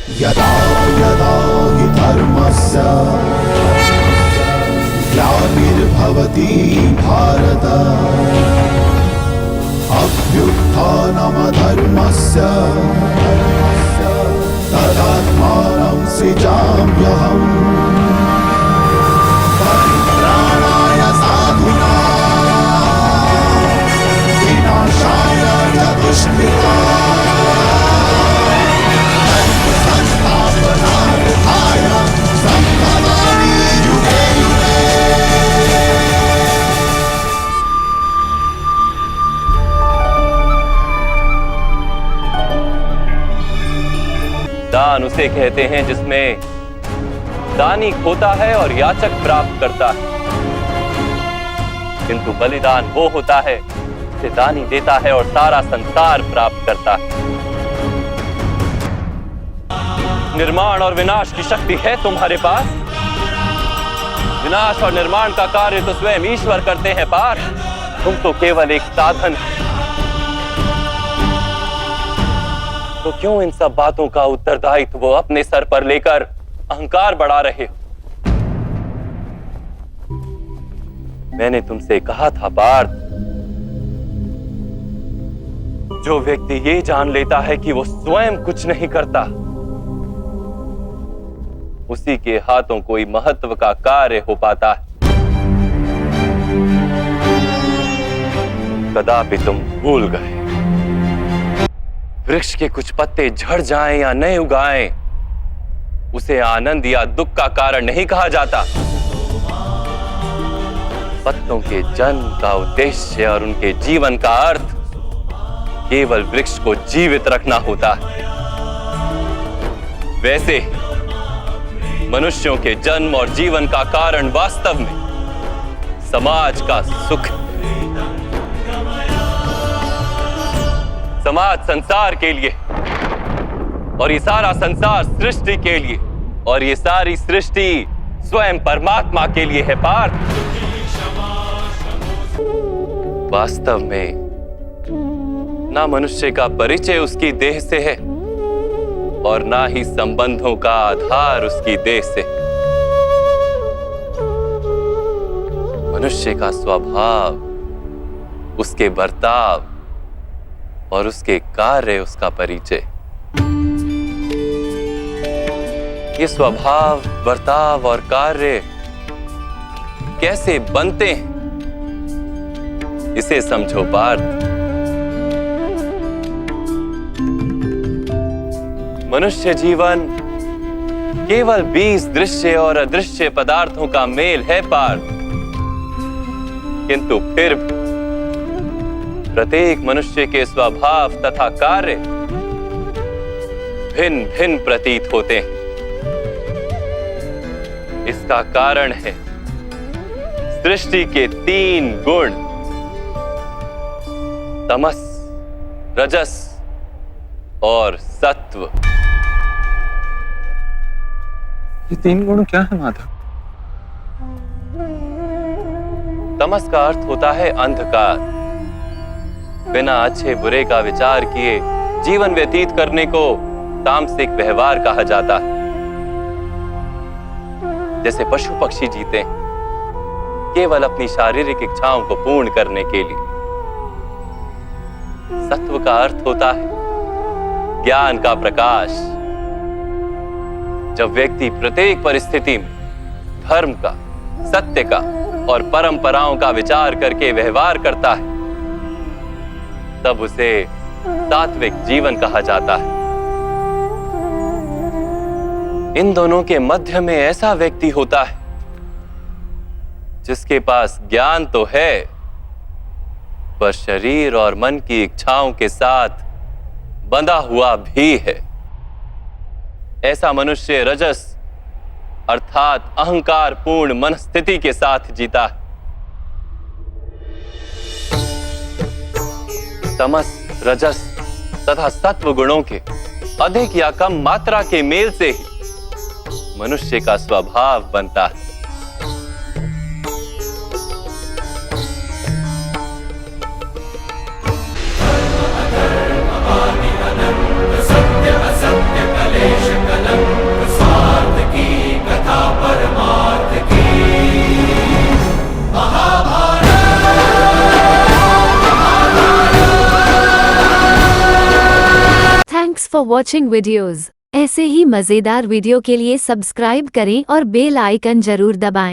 यदा यदा हि धर्मस्य ग्लानिर्भवति भारत अभ्युत्थानमधर्मस्य तदात्मानं सृजाम्यहम् परित्राणाय साधूनां विनाशाय च दुष्कृतां संस्थापनार्थाय सम्भवामि युगे युगे। दान उसे कहते हैं जिसमें दानी खोता है और याचक प्राप्त करता है, किंतु बलिदान वो होता है जिसे दानी देता है और सारा संसार प्राप्त करता है। निर्माण और विनाश की शक्ति है तुम्हारे पास। विनाश और निर्माण का कार्य तो स्वयं ईश्वर करते हैं पार्थ, तुम तो केवल एक साधन। तो क्यों इन सब बातों का उत्तरदायित्व वो अपने सर पर लेकर अहंकार बढ़ा रहे हो? मैंने तुमसे कहा था पार्थ, जो व्यक्ति ये जान लेता है कि वो स्वयं कुछ नहीं करता, उसी के हाथों कोई महत्व का कार्य हो पाता है। कदापि तुम भूल गए, वृक्ष के कुछ पत्ते झड़ जाएं या नए उगाएं, उसे आनंद या दुख का कारण नहीं कहा जाता। पत्तों के जन्म का उद्देश्य और उनके जीवन का अर्थ केवल वृक्ष को जीवित रखना होता है। वैसे मनुष्यों के जन्म और जीवन का कारण वास्तव में समाज का सुख। समाज संसार के लिए और ये सारा संसार सृष्टि के लिए और ये सारी सृष्टि स्वयं परमात्मा के लिए है पार्थ। वास्तव में ना मनुष्य का परिचय उसकी देह से है और ना ही संबंधों का आधार उसकी देह से। मनुष्य का स्वभाव, उसके बर्ताव और उसके कार्य उसका परिचय। ये स्वभाव, बर्ताव और कार्य कैसे बनते हैं, इसे समझो पार्थ। मनुष्य जीवन केवल 20 दृश्य और अदृश्य पदार्थों का मेल है पार्थ, किंतु फिर भी प्रत्येक मनुष्य के स्वभाव तथा कार्य भिन्न भिन्न प्रतीत होते हैं। इसका कारण है सृष्टि के 3 गुण, तमस, रजस और सत्व। ये 3 गुण क्या है माधव? तमस का अर्थ होता है अंधकार। बिना अच्छे बुरे का विचार किए जीवन व्यतीत करने को तामसिक व्यवहार कहा जाता है। जैसे पशु पक्षी जीते हैं केवल अपनी शारीरिक इच्छाओं को पूर्ण करने के लिए। सत्व का अर्थ होता है ज्ञान का प्रकाश। जब व्यक्ति प्रत्येक परिस्थिति में धर्म का, सत्य का और परंपराओं का विचार करके व्यवहार करता है, तब उसे सात्विक जीवन कहा जाता है। इन दोनों के मध्य में ऐसा व्यक्ति होता है जिसके पास ज्ञान तो है, पर शरीर और मन की इच्छाओं के साथ बंधा हुआ भी है। ऐसा मनुष्य रजस अर्थात अहंकार पूर्ण मन स्थिति के साथ जीता है। तमस, रजस तथा सत्व गुणों के अधिक या कम मात्रा के मेल से ही मनुष्य का स्वभाव बनता है। सत्य असत्य कलेश थैंक्स फॉर वॉचिंग वीडियोज़। ऐसे ही मज़ेदार वीडियो के लिए सब्सक्राइब करें और बेल आइकन जरूर दबाएं।